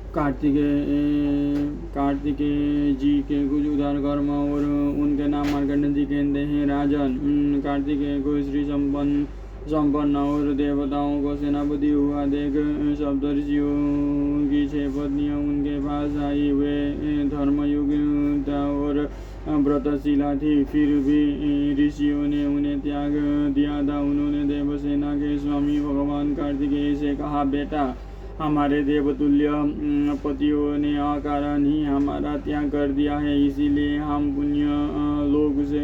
कार्तिकेय जी के कुछ उदार कर्म और उनके नाम मार्कंडेय जी कहते हैं। राजन, कार्तिकेय को श्री संपन्न और देवताओं को सेनापति हुआ देख सप्तर्षियों की 6 पत्नियां उनके पास आई। वे धर्मयुक्त और व्रतशिला थी, फिर भी ऋषियों ने उन्हें त्याग दिया था। उन्होंने देवसेना के स्वामी भगवान कार्तिकेय से कहा, बेटा, हमारे देवतुल्य पतियों ने अकारण ही हमारा त्याग कर दिया है, इसीलिए हम पुण्य लोक से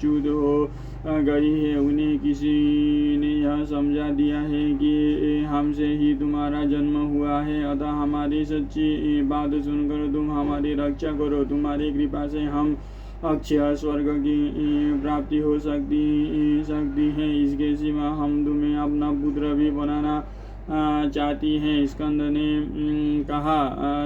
च्युत हो गई है। उन्हें किसी ने यह समझा दिया है कि हमसे ही तुम्हारा जन्म हुआ है, अतः हमारी सच्ची बात सुनकर तुम हमारी रक्षा करो। तुम्हारी कृपा से हम अक्षय स्वर्ग की प्राप्ति हो सकती है। इसके सिवा हम तुम्हें अपना पुत्र भी बनाना चाहती हैं। स्कंद ने कहा,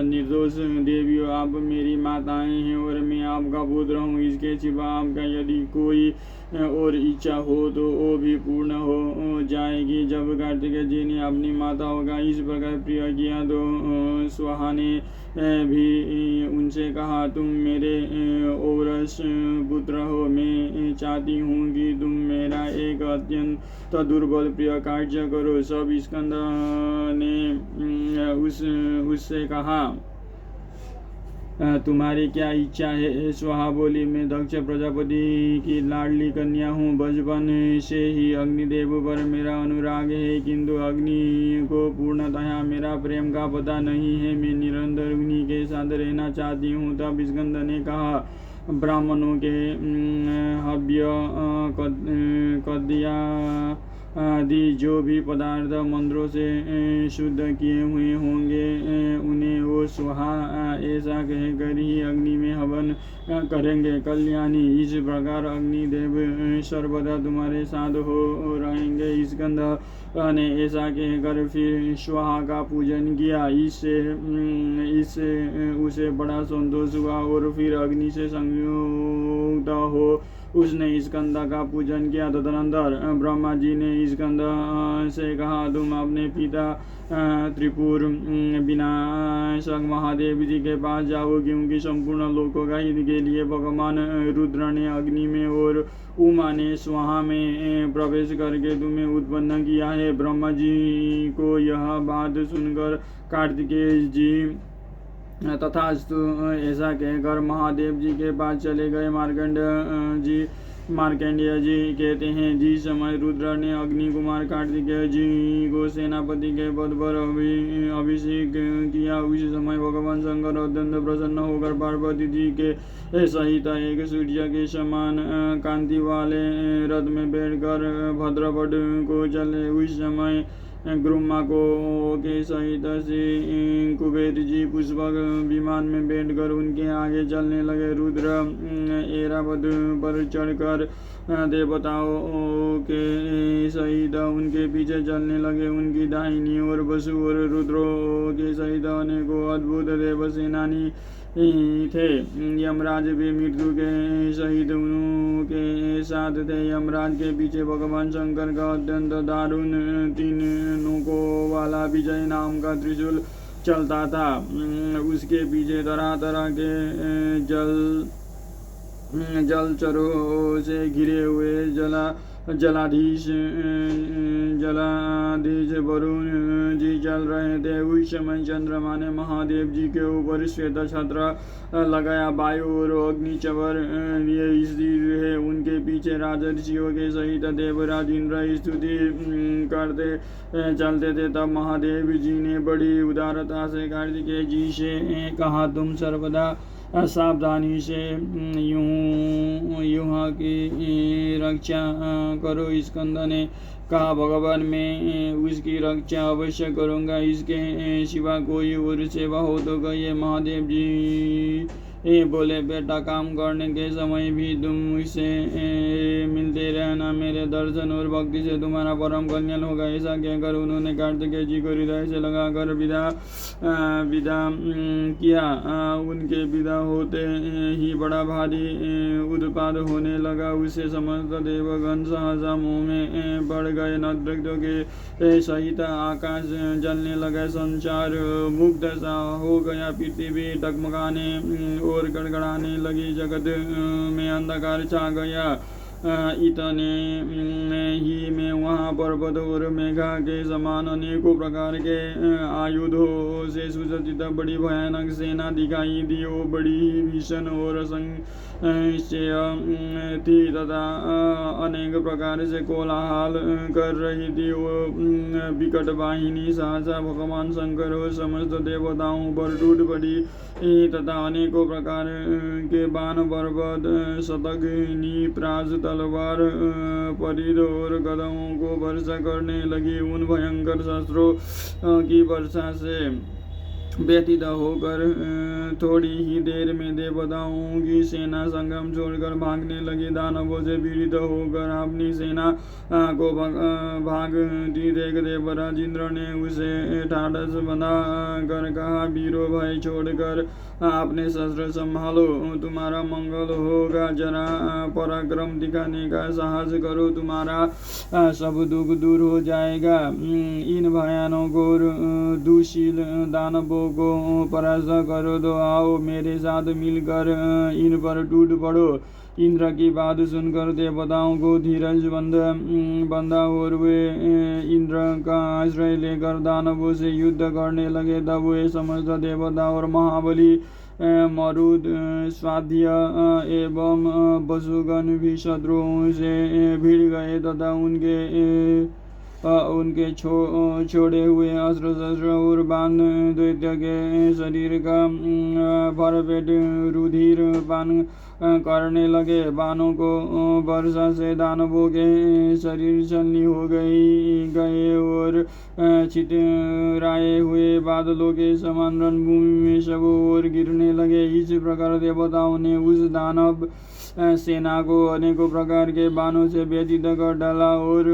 निर्दोष देवियों, आप मेरी माताएं हैं और मैं आपका पुत्र हूँ। इसके सिवा आपका यदि कोई और इच्छा हो तो वो भी पूर्ण हो जाएगी। जब कार्तिकेय जी ने अपनी माताओं का इस प्रकार प्रिय किया तो स्वाहा ने भी उनसे कहा, तुम मेरे औरस पुत्र हो। मैं चाहती हूँ कि तुम मेरा एक अत्यंत दुर्बल प्रिय कार्य करो। सब स्कंद ने उससे कहा, तुम्हारी क्या इच्छा है? स्वाहा बोली, मैं दक्ष प्रजापति की लाडली कन्या हूँ। बचपन से ही अग्निदेव पर मेरा अनुराग है, किंतु अग्नि को पूर्णतः मेरा प्रेम का पता नहीं है। मैं निरंतर अग्नि के साथ रहना चाहती हूँ। तब स्कंद ने कहा, ब्राह्मणों के हव्य कद्या आदि जो भी पदार्थ मंत्रों से शुद्ध किए हुए होंगे उन्हें वो स्वाहा ऐसा कहकर ही अग्नि में हवन करेंगे। कल्याणी, इस प्रकार अग्निदेव सर्वदा तुम्हारे साथ हो रहेंगे। स्कंद ने ऐसा कहकर फिर स्वाहा का पूजन किया। इससे उसे बड़ा संतोष हुआ और फिर अग्नि से संयुक्त हो उसने स्कंद का पूजन किया। तदनंतर ब्रह्मा जी ने स्कंद से कहा, तुम अपने पिता त्रिपुर विनाशक महादेव जी के पास जाओ, क्योंकि संपूर्ण लोकों का हित के लिए भगवान रुद्र ने अग्नि में और उमा ने स्वाहा में प्रवेश करके तुम्हें उत्पन्न किया है। ब्रह्मा जी को यह बात सुनकर कार्तिकेय जी तथास्तु ऐसा कहकर महादेव जी के पास चले गए। मार्कंडेय जी कहते हैं, जिस समय रुद्र ने अग्नि कुमार कार्तिकेय जी को सेनापति के पद पर अभिषेक किया, उस समय भगवान शंकर अत्यंत प्रसन्न होकर पार्वती जी के सहित एक सूर्य के समान कांति वाले रथ में बैठकर भद्रपद को चले। उस समय ब्रह्मा को के सहित श्री कुबेर जी पुष्पक विमान में बैठकर उनके आगे चलने लगे। रुद्र ऐरावत पर चढ़कर देवताओं के सहित उनके पीछे चलने लगे। उनकी दाहिनी ओर वसु और रुद्रों के सहित अनेकों अद्भुत देवसेनानी थे। यमराज भी मृत्यु के सहित उनके साथ थे। यमराज के पीछे भगवान शंकर का अत्यंत दारुण 3 नोकों वाला विजय नाम का त्रिशूल चलता था। उसके पीछे तरह तरह के जलचरों से घिरे हुए जलाधीश वरुण जी चल रहे थे। उस समय चंद्रमा ने महादेव जी के ऊपर श्वेत छत्र लगाया। वायु और अग्नि चवर लिए स्थिर है। उनके पीछे राजर्षियों के सहित देवराज इंद्र स्तुति करते चलते थे। तब महादेव जी ने बड़ी उदारता से कार्तिकेय जी से कहा, तुम सर्वदा सावधानी से युहा की रक्षा करो। स्कंद ने कहा, भगवान मैं उसकी रक्षा अवश्य करूंगा, इसके सिवा कोई और सेवा हो तो कहिए। महादेव जी बोले, बेटा काम करने के समय भी तुम मुझसे मिलते रहना, मेरे दर्शन और भक्ति से तुम्हारा परम कल्याण होगा। ऐसा कहकर उन्होंने कार्तिकेय जी को हृदय से लगाकर विदा किया। उनके विदा होते ही बड़ा भारी उत्पाद होने लगा। उसे समस्त देवगण सहसा मोह में पड़ गए। नक्षत्रों के सहित आकाश जलने लगा, संसार मुक्त सा हो गया, पृथ्वी टकमकाने और गड़गड़ाने लगी, जगत में अंधकार छा गया। इतने ही में वहाँ पर्वत और मेघा के समान अनेकों प्रकार के आयुधों से सुसज्जित बड़ी भयानक सेना दिखाई दी। वो बड़ी ही भीषण और संशय थी तथा अनेक प्रकार से कोलाहल कर रही थी। वो विकट वाहिनी सहसा भगवान शंकर और समस्त देवताओं पर टूट पड़ी तथा अनेकों प्रकार के बाण, पर्वत, शतघ्नी, प्रास, तलवार, परिध और गदाओं को वर्षा करने लगी। उन भयंकर शस्त्रों की वर्षा से व्यथित होकर थोड़ी ही देर में देवताओं की सेना संग्राम छोड़कर भागने लगी। दानवों से पीड़ित होकर अपनी सेना को भागती देख देवराज इंद्र ने उसे ठाढ़स बंधा कर कहा, वीरों, भय छोड़कर अपने शस्त्र संभालो, तुम्हारा मंगल होगा। जरा पराक्रम दिखाने का साहस करो, तुम्हारा सब दुख दूर हो जाएगा। इन भयानक और दुशील दानवों को परास्त करो तो आओ मेरे साथ मिलकर इन पर टूट पड़ो। इंद्र की बात सुनकर देवताओं को धीरज बंधा और वे इंद्र का आश्रय लेकर दानवों से युद्ध करने लगे। तब वे समस्त देवता और महाबली मरुद, स्वाध्य एवं पशुगण भी शत्रुओं से भिड़ गए तथा उनके छोड़े हुए अस्त्र शस्त्र और बाण दैत्य के शरीर का भरपेट रुधिर पान करने लगे। बाणों को वर्षा से दानवों के शरीर छलनी हो गए और छितराए हुए बादलों के समान रणभूमि में सब ओर गिरने लगे। इस प्रकार देवताओं ने उस दानव सेना को अनेकों प्रकार के बाणों से व्यथित कर डाला और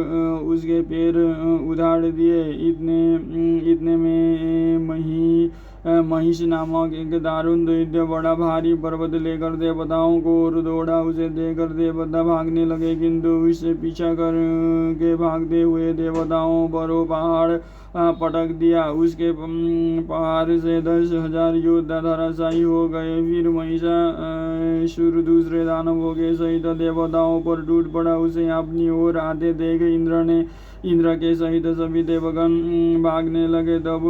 उसके पैर उधाड़ दिए। इतने में महिष नामक एक दारुण दैत्य बड़ा भारी पर्वत लेकर देवताओं को और दौड़ा। उसे देखकर देवता भागने लगे, किंतु उससे पीछा करके भागते हुए देवताओं पर वो पहाड़ पटक दिया। उसके पहाड़ से 10,000 योद्धा धराशायी हो गए। फिर महिषासुर दूसरे दानवों के सहित देवताओं पर टूट पड़ा। उसे अपनी ओर आते देख इंद्र के सहित सभी देवगण भागने लगे। तब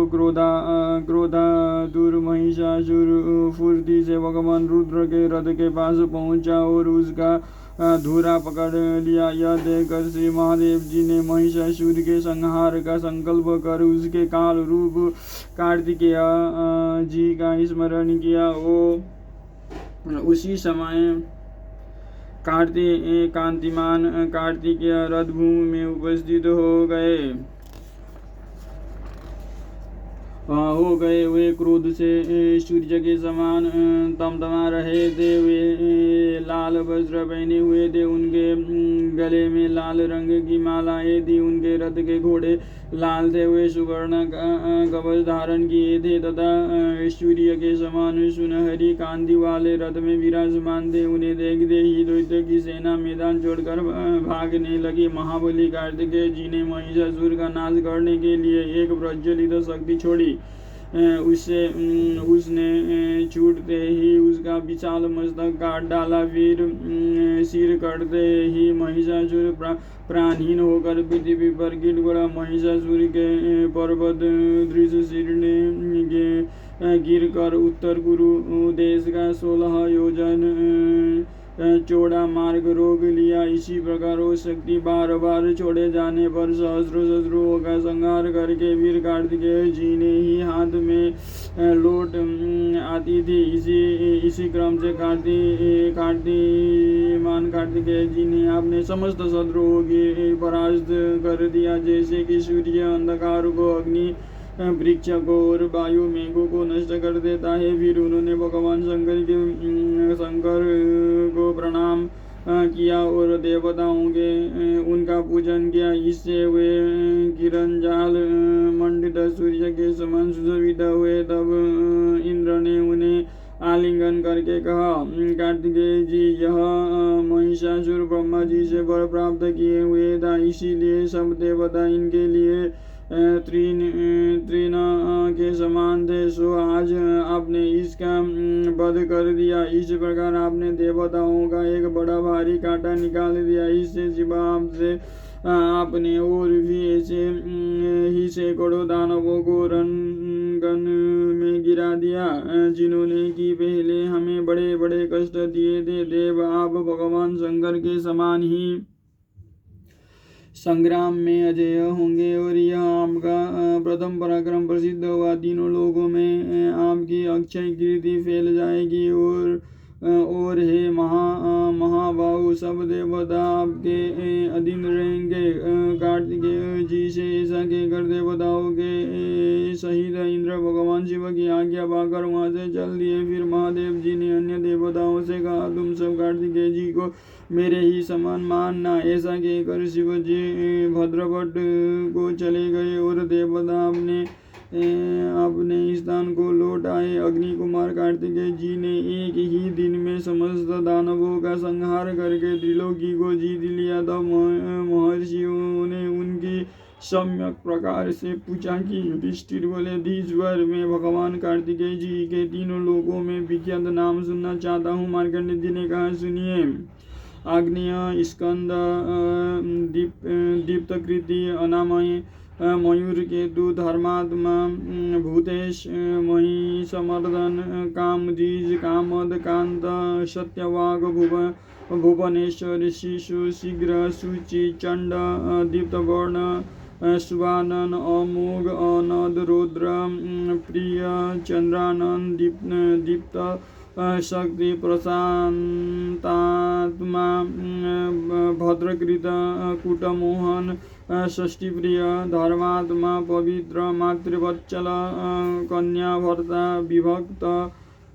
क्रोधातुर महिषासुर फुर्ती से भगवान रुद्र के रथ के पास पहुंचा और उसका धूरा पकड़ लिया। यह देखकर श्री महादेव जी ने महिषासुर के संहार का संकल्प कर उसके काल रूप कार्तिकेय जी का स्मरण किया। वो उसी समय कांतिमान कार्तिकेय रथभूमि में उपस्थित हो गए। वे क्रोध से सूर्य के समान तमतमा रहे थे। वे लाल वस्त्र पहने हुए थे, उनके गले में लाल रंग की मालाएं थी, उनके रथ के घोड़े लाल थे। वे सुवर्ण कवच धारण किए थे तथा सूर्य के समान सुनहरी कांति वाले रथ में विराजमान थे। उन्हें देखते ही दैत्य की सेना मैदान छोड़कर भागने लगी। महाबली कार्तिकेय जी ने महिषासुर का नाश करने के लिए एक प्रज्वलित शक्ति छोड़ी। उसने छूटते ही उसका विशाल मस्तक काट डाला। फिर सिर कटते ही महिषासुर प्राणहीन होकर पृथ्वी पर गिर पड़ा। महिषासुर के पर्वत दृश्य सिर ने गिर कर उत्तर कुरु देश का 16 योजन चौड़ा मार्ग रोक लिया। इसी प्रकार वो शक्ति बार बार छोड़े जाने पर सहस्रों शत्रुओं का संहार करके वीर कार्तिकेय जी ने ही हाथ में लौट आती थी। इसी क्रम से कार्तिकेय जी ने अपने समस्त शत्रुओं की परास्त कर दिया। जैसे कि सूर्य अंधकार को अग्नि वृक्ष को और वायु मेघों को नष्ट कर देता है। फिर उन्होंने भगवान शंकर को प्रणाम किया और देवताओं के उनका पूजन किया। इससे वे किरणजाल मंडित सूर्य के समान सुशोभित हुए। तब इंद्र ने उन्हें आलिंगन करके कहा, कार्तिकेय जी, यह महिषासुर ब्रह्मा जी से वर प्राप्त किए हुए था, इसीलिए सब देवता इनके लिए तृण के समान थे। सो आज आपने इसका वध कर दिया। इस प्रकार आपने देवताओं का एक बड़ा भारी कांटा निकाल दिया। इससे शिवा आपसे आपने और भी ऐसे ही सैकड़ों दानवों को रणगन में गिरा दिया, जिन्होंने कि पहले हमें बड़े बड़े कष्ट दिए थे। देव, आप भगवान शंकर के समान ही संग्राम में अजय होंगे और यह आपका प्रथम पराक्रम प्रसिद्ध हुआ। तीनों लोगों में आपकी अक्षय कीर्ति फैल जाएगी। और हे महाबाहु, सब देवता आपके अधीन रहेंगे। कार्तिकेय जी से ऐसा कहकर देवताओं के सहित इंद्र भगवान शिव की आज्ञा पाकर वहां से चल दिए। फिर महादेव जी ने अन्य देवताओं से कहा, तुम सब कार्तिकेय जी को मेरे ही समान मानना। ऐसा कहकर शिव जी भद्रभट्ट को चले गए और देवता अपने स्थान को लौट आए। अग्नि कुमार कार्तिकेय जी ने एक ही दिन में समस्त दानवों का संहार करके त्रिलोकी को जीत लिया। तब महर्षियों ने उनकी सम्यक प्रकार से पूछा कि युधिष्ठिर बोले, धीश्वर, मैं भगवान कार्तिकेय जी के तीनों लोकों में विख्यात नाम सुनना चाहता हूँ। मार्कंडेय जी ने कहा, सुनिए। आग्नेय स्कंद दीप्तकृति अनामय मयूर केतु धर्मात्मा भूतेश महिषमर्दन कामधीज कामद कांत सत्यवाग भुवनेश्वर शिशु शीघ्र सूचि चंड दीप्तवर्ण सुवानन अमोघ अनद रुद्र प्रिय चंद्रानन दीप्त शक्ति प्रशांतात्मा भद्रकृत कुटमोहन षष्टिप्रिय धर्मात्मा पवित्र मातृवत्सल कन्या भर्ता विभक्त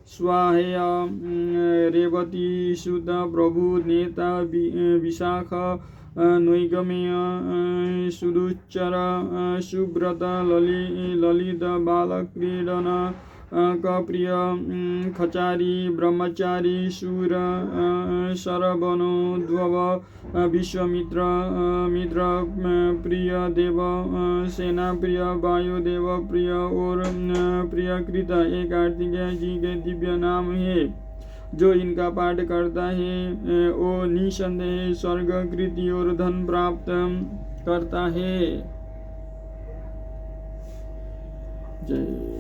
स्वाहेय रेवती सुत प्रभु नेता विशाख नैगमेय सुदुच्चर सुव्रत ललित बालक्रीडन कप्रिय खचारी ब्रह्मचारी शूर शरवणोद्भव विश्वमित्र मित्र प्रिय देव सेना प्रिय वायुदेव प्रिय और प्रियकृत। एक कार्तिकेय जी के दिव्य नाम है। जो इनका पाठ करता है वो निसंदेह स्वर्ग कृति और धन प्राप्त करता है। जय